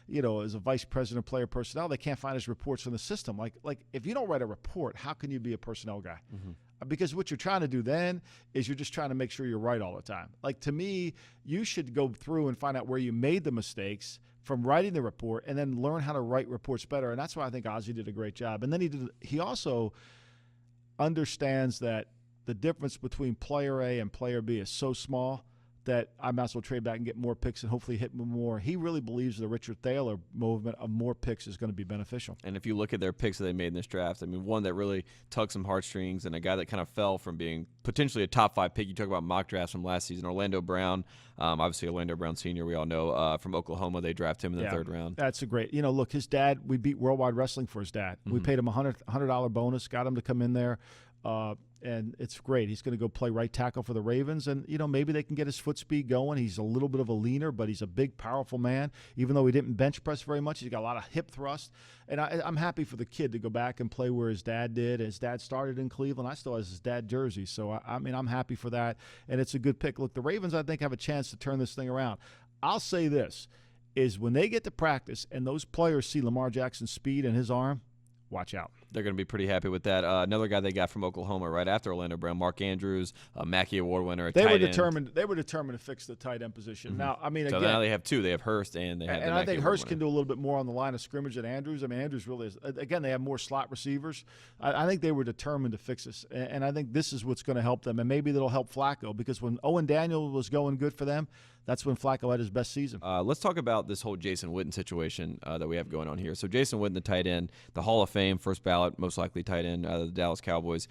is a vice president of player personnel. They can't find his reports in the system. Like if you don't write a report, how can you be a personnel guy? Because what you're trying to do then is you're just trying to make sure you're right all the time. Like, to me, you should go through and find out where you made the mistakes from writing the report, and then learn how to write reports better. And that's why I think Ozzie did a great job. And then he also understands that the difference between player A and player B is so small that I might as well trade back and get more picks and hopefully hit more. He really believes the Richard Thaler movement of more picks is going to be beneficial. And if you look at their picks that they made in this draft, I mean, one that really tugged some heartstrings, and a guy that kind of fell from being potentially a top 5 pick. You talk about mock drafts from last season. Orlando Brown, obviously Orlando Brown Sr., we all know, from Oklahoma. They draft him in the third round. That's a great, look, his dad, we beat Worldwide Wrestling for his dad. We paid him a $100 bonus, got him to come in there. And it's great. He's going to go play right tackle for the Ravens, and maybe they can get his foot speed going. He's a little bit of a leaner, but he's a big, powerful man. Even though he didn't bench press very much, he's got a lot of hip thrust. And I'm happy for the kid to go back and play where his dad did. His dad started in Cleveland. I still have his dad jersey, so I'm happy for that. And it's a good pick. Look, the Ravens, I think, have a chance to turn this thing around. I'll say this: is when they get to practice and those players see Lamar Jackson's speed and his arm, watch out. They're going to be pretty happy with that. Another guy they got from Oklahoma right after Orlando Brown, Mark Andrews, Mackey Award winner. They were determined to fix the tight end position. Now, I mean, so again, now they have two. They have Hurst and they have. And I think Hurst can do a little bit more on the line of scrimmage than Andrews. I mean, Andrews really is. Again, they have more slot receivers. I think they were determined to fix this, and I think this is what's going to help them, and maybe that'll help Flacco, because when Owen Daniel was going good for them, that's when Flacco had his best season. Let's talk about this whole Jason Witten situation that we have going on here. So Jason Witten, the tight end, the Hall of Fame, first ballot, most likely tight end out of the Dallas Cowboys.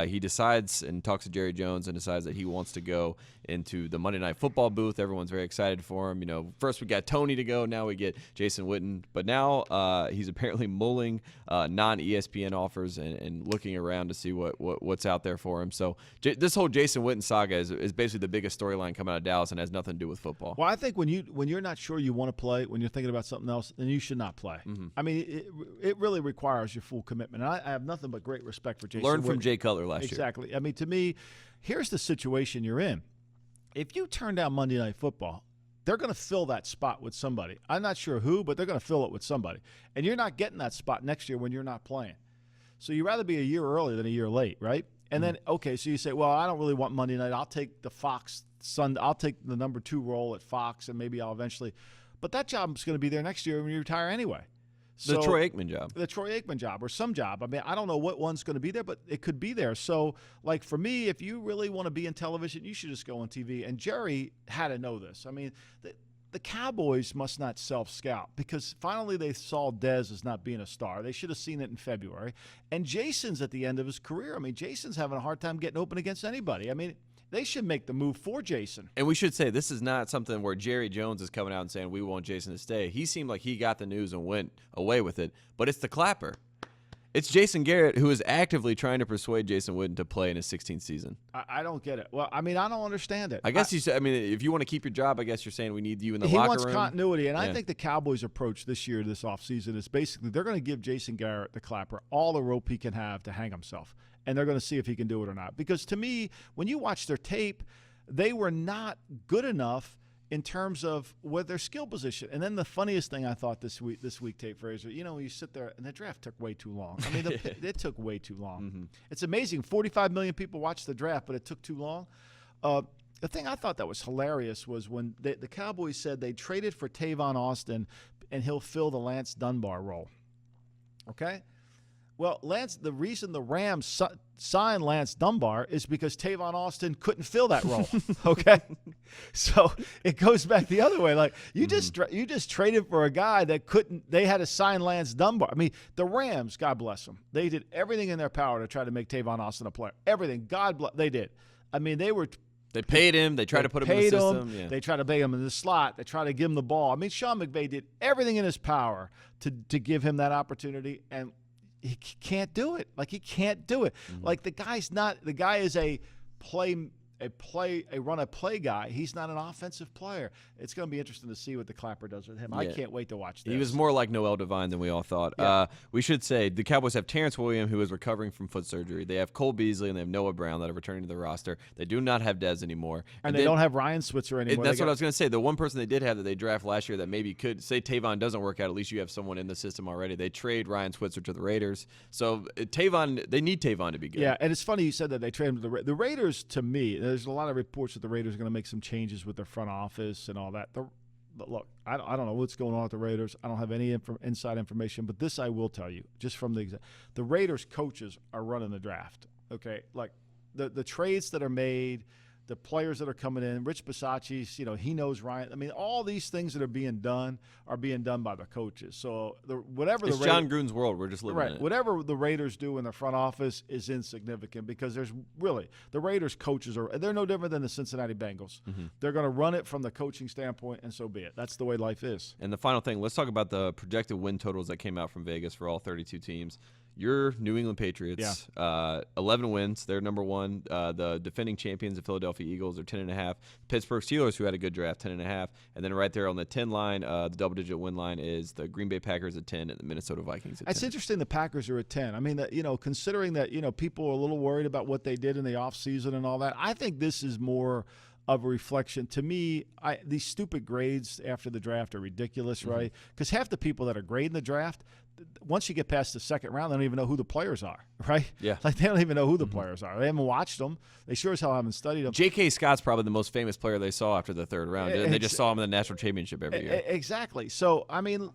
He decides and talks to Jerry Jones and decides that he wants to go into the Monday Night Football booth. Everyone's very excited for him. You know, first we got Tony to go, now we get Jason Witten. But now he's apparently mulling non-ESPN offers and looking around to see what's out there for him. So this whole Jason Witten saga is basically the biggest storyline coming out of Dallas and has nothing to do with football. Well, I think when you're not sure you want to play, when you're thinking about something else, then you should not play. I mean, it really requires your full commitment. And I have nothing but great respect for Jason. Learn from Jay Cutler last year. Exactly. I mean, to me, here's the situation you're in. If you turn down Monday Night Football, they're going to fill that spot with somebody. I'm not sure who, but they're going to fill it with somebody. And you're not getting that spot next year when you're not playing. So you'd rather be a year early than a year late, right? And then, okay, so you say, well, I don't really want Monday night. I'll take the Fox Sunday. I'll take the number 2 role at Fox, and maybe I'll eventually. But that job's going to be there next year when you retire anyway. The Troy Aikman job. The Troy Aikman job or some job. I mean, I don't know what one's going to be there, but it could be there. So, like, for me, if you really want to be in television, you should just go on TV. And Jerry had to know this. I mean, the Cowboys must not self-scout, because finally they saw Dez as not being a star. They should have seen it in February. And Jason's at the end of his career. I mean, Jason's having a hard time getting open against anybody. I mean, they should make the move for Jason. And we should say this is not something where Jerry Jones is coming out and saying we want Jason to stay. He seemed like he got the news and went away with it. But it's the clapper. It's Jason Garrett who is actively trying to persuade Jason Witten to play in his 16th season. I don't get it. Well, I mean, I don't understand it. I guess you said. I mean, if you want to keep your job, I guess you're saying we need you in the locker room. He wants continuity, and I think the Cowboys' approach this year, this offseason, is basically they're going to give Jason Garrett, the clapper, all the rope he can have to hang himself, and they're going to see if he can do it or not. Because to me, when you watch their tape, they were not good enough in terms of what their skill position. And then the funniest thing I thought this week, Tate Frazier, you know, you sit there and the draft took way too long. I mean, it took way too long. It's amazing. 45 million people watched the draft, but it took too long. The thing I thought that was hilarious was when the Cowboys said they traded for Tavon Austin and he'll fill the Lance Dunbar role. Okay? Well, the reason the Rams signed Lance Dunbar is because Tavon Austin couldn't fill that role. Okay, so it goes back the other way. Like you just traded for a guy that couldn't. They had to sign Lance Dunbar. I mean, the Rams, God bless them, they did everything in their power to try to make Tavon Austin a player. Everything, God bless, they did. I mean, They paid him. They tried to put him in the system. Yeah. They tried to pay him in the slot. They tried to give him the ball. I mean, Sean McVay did everything in his power to give him that opportunity, and he can't do it. Like, he can't do it. Like, the guy is a run-a-play guy. He's not an offensive player. It's going to be interesting to see what the clapper does with him. Yeah. I can't wait to watch this. He was more like Noel Devine than we all thought. Yeah. We should say the Cowboys have Terrence Williams, who is recovering from foot surgery. They have Cole Beasley, and they have Noah Brown that are returning to the roster. They do not have Dez anymore. And they don't have Ryan Switzer anymore. That's what I was going to say. The one person they did have that they drafted last year that maybe could, say Tavon doesn't work out, at least you have someone in the system already. They trade Ryan Switzer to the Raiders. So Tavon, they need Tavon to be good. Yeah, and it's funny you said that they traded him to the Raiders. To me, there's a lot of reports that the Raiders are going to make some changes with their front office and all that. But look, I don't know what's going on with the Raiders. I don't have any inside information, but this I will tell you, just from the Raiders coaches are running the draft. Okay, like the trades that are made, the players that are coming in, Rich Bisacci's, he knows Ryan. I mean, all these things that are being done by the coaches. So it's John Gruden's world. We're just living in it. Whatever the Raiders do in the front office is insignificant, because there's really the Raiders coaches they're no different than the Cincinnati Bengals. They're going to run it from the coaching standpoint, and so be it. That's the way life is. And the final thing, let's talk about the projected win totals that came out from Vegas for all 32 teams. Your New England Patriots, 11 wins. They're number one. The defending champions, the Philadelphia Eagles, are 10.5. Pittsburgh Steelers, who had a good draft, 10.5. And then right there on the 10 line, the double-digit win line is the Green Bay Packers at 10 and the Minnesota Vikings at 10. It's interesting the Packers are at 10. I mean, considering that, people are a little worried about what they did in the offseason and all that, I think this is more of a reflection. To me, these stupid grades after the draft are ridiculous, right? Because half the people that are grading the draft, once you get past the second round, they don't even know who the players are, right? Yeah. Like they don't even know who the players are. They haven't watched them. They sure as hell haven't studied them. J.K. Scott's probably the most famous player they saw after the third round, and they just saw him in the national championship every year. Exactly. So, I mean,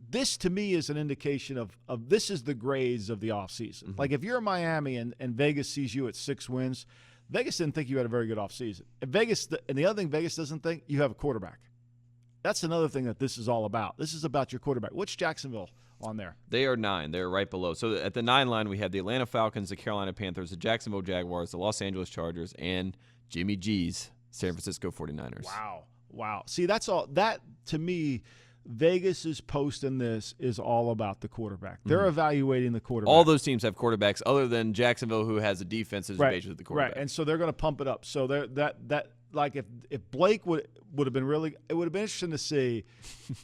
this to me is an indication of this is the grades of the offseason. Like if you're Miami and Vegas sees you at 6 wins, Vegas didn't think you had a very good offseason. And the other thing Vegas doesn't think, you have a quarterback. That's another thing that this is all about. This is about your quarterback. What's Jacksonville on there? They are 9. They're right below. So at the 9 line, we have the Atlanta Falcons, the Carolina Panthers, the Jacksonville Jaguars, the Los Angeles Chargers, and Jimmy G's San Francisco 49ers. Wow. See, that's all. That, to me, Vegas's post in this is all about the quarterback. They're evaluating the quarterback. All those teams have quarterbacks other than Jacksonville, who has a defense that's based with the quarterback. Right, and so they're going to pump it up. So that like if Blake would have been really – it would have been interesting to see.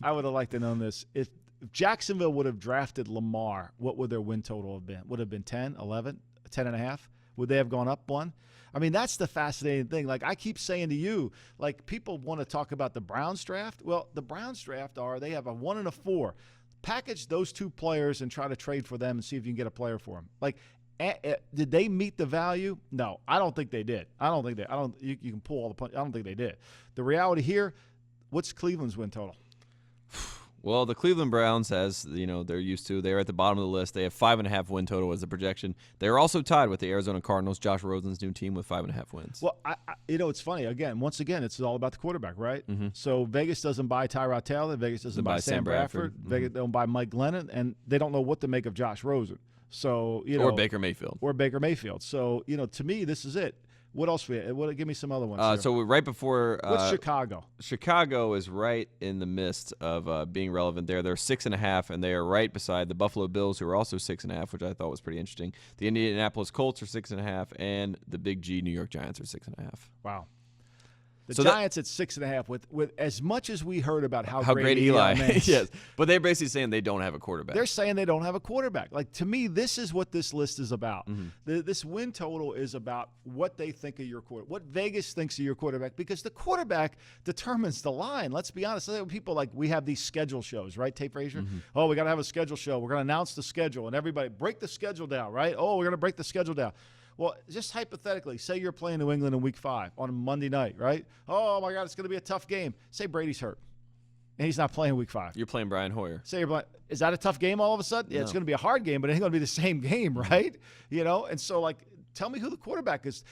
I would have liked to know this. If Jacksonville would have drafted Lamar, what would their win total have been? Would it have been 10, 11, 10.5? Would they have gone up 1? I mean, that's the fascinating thing. Like I keep saying to you, like people want to talk about the Browns draft. Well, the Browns draft they have a 1 and a 4. Package those 2 players and try to trade for them and see if you can get a player for them. Like, did they meet the value? No, I don't think they did. You can pull all the punch. I don't think they did. The reality here, what's Cleveland's win total? Well, the Cleveland Browns, as they're used to, they're at the bottom of the list. They have 5.5 win total as the projection. They're also tied with the Arizona Cardinals, Josh Rosen's new team, with 5.5 wins. Well, it's funny. Once again, it's all about the quarterback, right? So Vegas doesn't buy Tyrod Taylor. Vegas doesn't buy Sam Bradford. Vegas don't buy Mike Glennon, and they don't know what to make of Josh Rosen. So or Baker Mayfield. So to me, this is it. What else? Give me some other ones. So right before what's Chicago? Chicago is right in the midst of being relevant there. They're 6.5, and they are right beside the Buffalo Bills, who are also 6.5, which I thought was pretty interesting. The Indianapolis Colts are 6.5, and the Big G New York Giants are 6.5. Wow. The Giants at 6.5 with as much as we heard about how great Eli is. Yes, but they're basically saying they don't have a quarterback. They're saying they don't have a quarterback. Like, to me, this is what this list is about. This win total is about what they think of your quarterback, what Vegas thinks of your quarterback, because the quarterback determines the line. Let's be honest. People we have these schedule shows, right, Tate Frazier? Oh, we got to have a schedule show. We're going to announce the schedule, and everybody break the schedule down, right? Oh, we're going to break the schedule down. Well, just hypothetically, say you're playing New England in Week 5 on a Monday night, right? Oh, my God, it's going to be a tough game. Say Brady's hurt, and he's not playing Week 5. You're playing Brian Hoyer. Say you're playing. Is that a tough game all of a sudden? Yeah, it's going to be a hard game, but it ain't going to be the same game, right? And so, tell me who the quarterback is.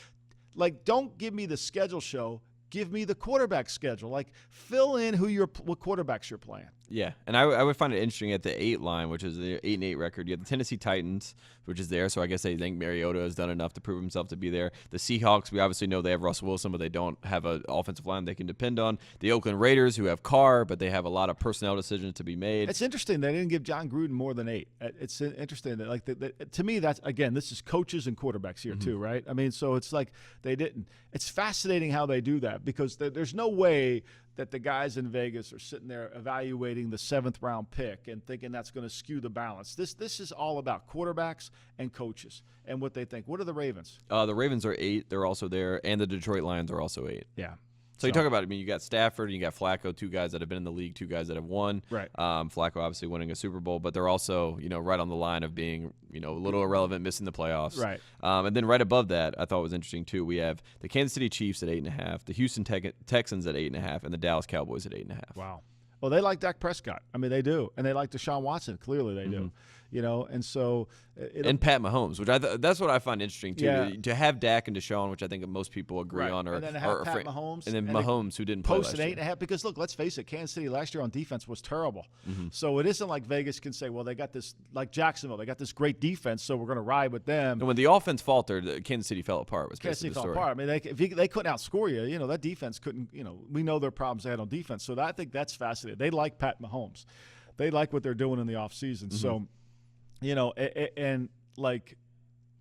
Don't give me the schedule show. Give me the quarterback schedule. Fill in what quarterbacks you're playing. Yeah, and I would find it interesting at the 8 line, which is the 8-8 record. You have the Tennessee Titans, which is there, so I guess they think Mariota has done enough to prove himself to be there. The Seahawks, we obviously know they have Russell Wilson, but they don't have an offensive line they can depend on. The Oakland Raiders, who have Carr, but they have a lot of personnel decisions to be made. It's interesting they didn't give John Gruden more than 8. It's interesting that to me, that's again, this is coaches and quarterbacks here too, right? I mean, so it's like they didn't. It's fascinating how they do that, because there's no way that the guys in Vegas are sitting there evaluating the 7th round pick and thinking that's going to skew the balance. This is all about quarterbacks and coaches and what they think. What are the Ravens? The Ravens are 8. They're also there, and the Detroit Lions are also 8. Yeah. So you talk about, you got Stafford and you got Flacco, 2 guys that have been in the league, 2 guys that have won. Right. Flacco obviously winning a Super Bowl, but they're also, right on the line of being, a little irrelevant, missing the playoffs. Right. And then right above that, I thought was interesting too, we have the Kansas City Chiefs at 8.5, the Houston Texans at 8.5, and the Dallas Cowboys at 8.5. Wow. Well, they like Dak Prescott. I mean, they do. And they like Deshaun Watson. Clearly they do. And so and Pat Mahomes, which that's what I find interesting too. Yeah. To have Dak and Deshaun, which I think most people agree on, and then to have Pat Mahomes, and then Mahomes, who didn't play post last an 8.5. Because look, let's face it, Kansas City last year on defense was terrible. So it isn't like Vegas can say, well, they got this, like Jacksonville, they got this great defense, so we're going to ride with them. And when the offense faltered, Kansas City fell apart. Kansas City fell apart. I mean, they couldn't outscore you. That defense couldn't. We know their problems they had on defense. So I think that's fascinating. They like Pat Mahomes. They like what they're doing in the offseason. So. And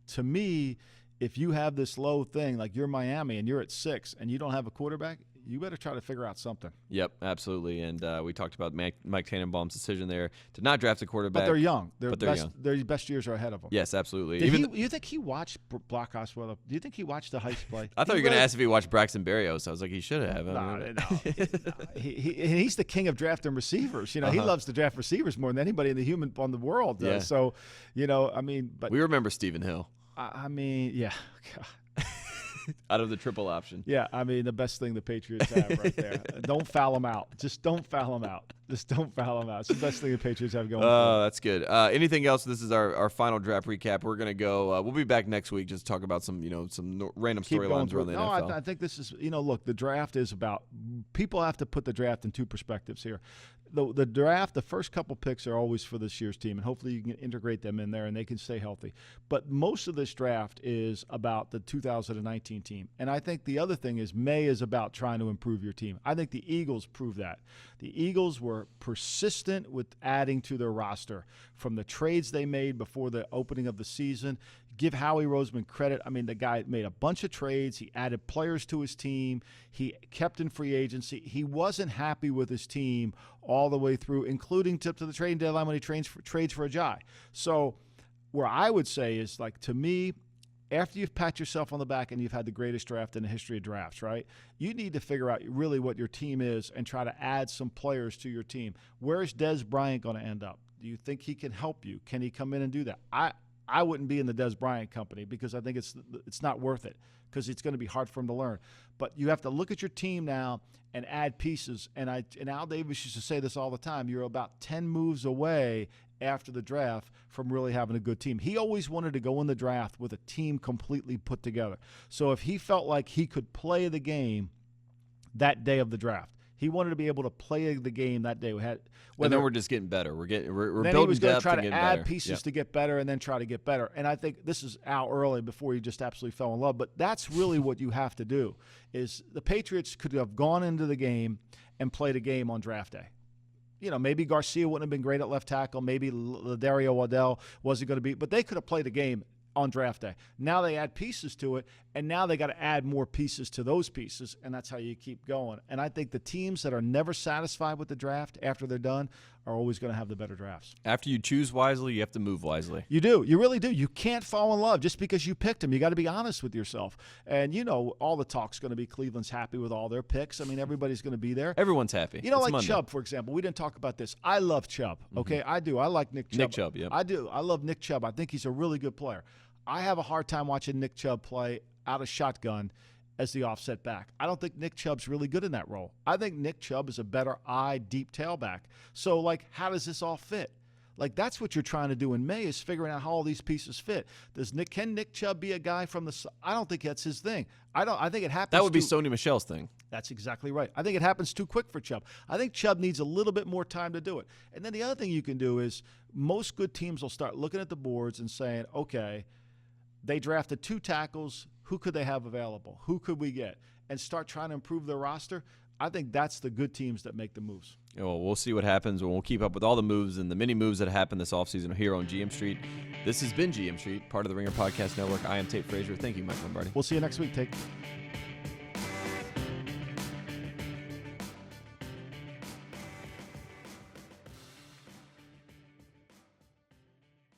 to me, if you have this low thing, like you're Miami and you're at 6 and you don't have a quarterback, you better try to figure out something. Yep, absolutely. And we talked about Mike Tannenbaum's decision there to not draft a quarterback. But they're young. They're young. Their best years are ahead of them. Yes, absolutely. You think he watched Brock Osweiler? Do you think he watched the Heights play? I thought you were going to ask if he watched Braxton Berrios. I was like, he should have. No. He's the king of drafting receivers. He loves to draft receivers more than anybody in the world does. Yeah. So, but we remember Stephen Hill. Yeah. God. Out of the triple option. Yeah, the best thing the Patriots have right there. Don't foul him out. Just don't foul him out. Just don't foul him out. It's the best thing the Patriots have going. Oh, that's good. Anything else? This is our final draft recap. We're going to go. We'll be back next week just to talk about some random storylines around the NFL. I think this is, look, the draft is about – people have to put the draft in two perspectives here. The draft, the first couple picks are always for this year's team, and hopefully you can integrate them in there and they can stay healthy. But most of this draft is about the 2019 team. And I think the other thing is May is about trying to improve your team. I think the Eagles proved that. The Eagles were persistent with adding to their roster from the trades they made before the opening of the season. Give Howie Roseman credit. The guy made a bunch of trades. He added players to his team. He kept in free agency. He wasn't happy with his team all the way through, including to the trading deadline when he trades for Ajayi. So where I would say is, to me, after you've pat yourself on the back and you've had the greatest draft in the history of drafts, right, you need to figure out really what your team is and try to add some players to your team. Where is Dez Bryant going to end up? Do you think he can help you? Can he come in and do that? I wouldn't be in the Dez Bryant company because I think it's not worth it because it's going to be hard for him to learn. But you have to look at your team now and add pieces. And Al Davis used to say this all the time. You're about 10 moves away after the draft from really having a good team. He always wanted to go in the draft with a team completely put together. So if he felt like he could play the game that day of the draft, he wanted to be able to play the game that day. And then we're just getting better. We're building he was going to depth try and to getting add better. pieces to get better and then try to get better. And I think this is Al early before he just absolutely fell in love. But that's really what you have to do is the Patriots could have gone into the game and played a game on draft day. Maybe Garcia wouldn't have been great at left tackle. Maybe Dario Waddell wasn't going to be. But they could have played a game on draft day. Now they add pieces to it, and now they got to add more pieces to those pieces, and that's how you keep going. And I think the teams that are never satisfied with the draft after they're done are always going to have the better drafts. After you choose wisely, you have to move wisely. You do. You really do. You can't fall in love just because you picked them. You got to be honest with yourself. And, all the talk's going to be Cleveland's happy with all their picks. everybody's going to be there. Everyone's happy. Like Monday. Chubb, for example. We didn't talk about this. I love Chubb, okay? I do. I like Nick Chubb. Nick Chubb, yeah. I do. I love Nick Chubb. I think he's a really good player. I have a hard time watching Nick Chubb play out of shotgun as the offset back. I don't think Nick Chubb's really good in that role. I think Nick Chubb is a better deep tailback. So, how does this all fit? That's what you're trying to do in May is figuring out how all these pieces fit. Can Nick Chubb be a guy from the – I don't think that's his thing. I think it happens – That would be Sony Michel's thing. That's exactly right. I think it happens too quick for Chubb. I think Chubb needs a little bit more time to do it. And then the other thing you can do is most good teams will start looking at the boards and saying, okay – they drafted 2 tackles. Who could they have available? Who could we get? And start trying to improve their roster. I think that's the good teams that make the moves. Well, we'll see what happens, and we'll keep up with all the moves and the many moves that happen this offseason here on GM Street. This has been GM Street, part of the Ringer Podcast Network. I am Tate Frazier. Thank you, Mike Lombardi. We'll see you next week, Tate.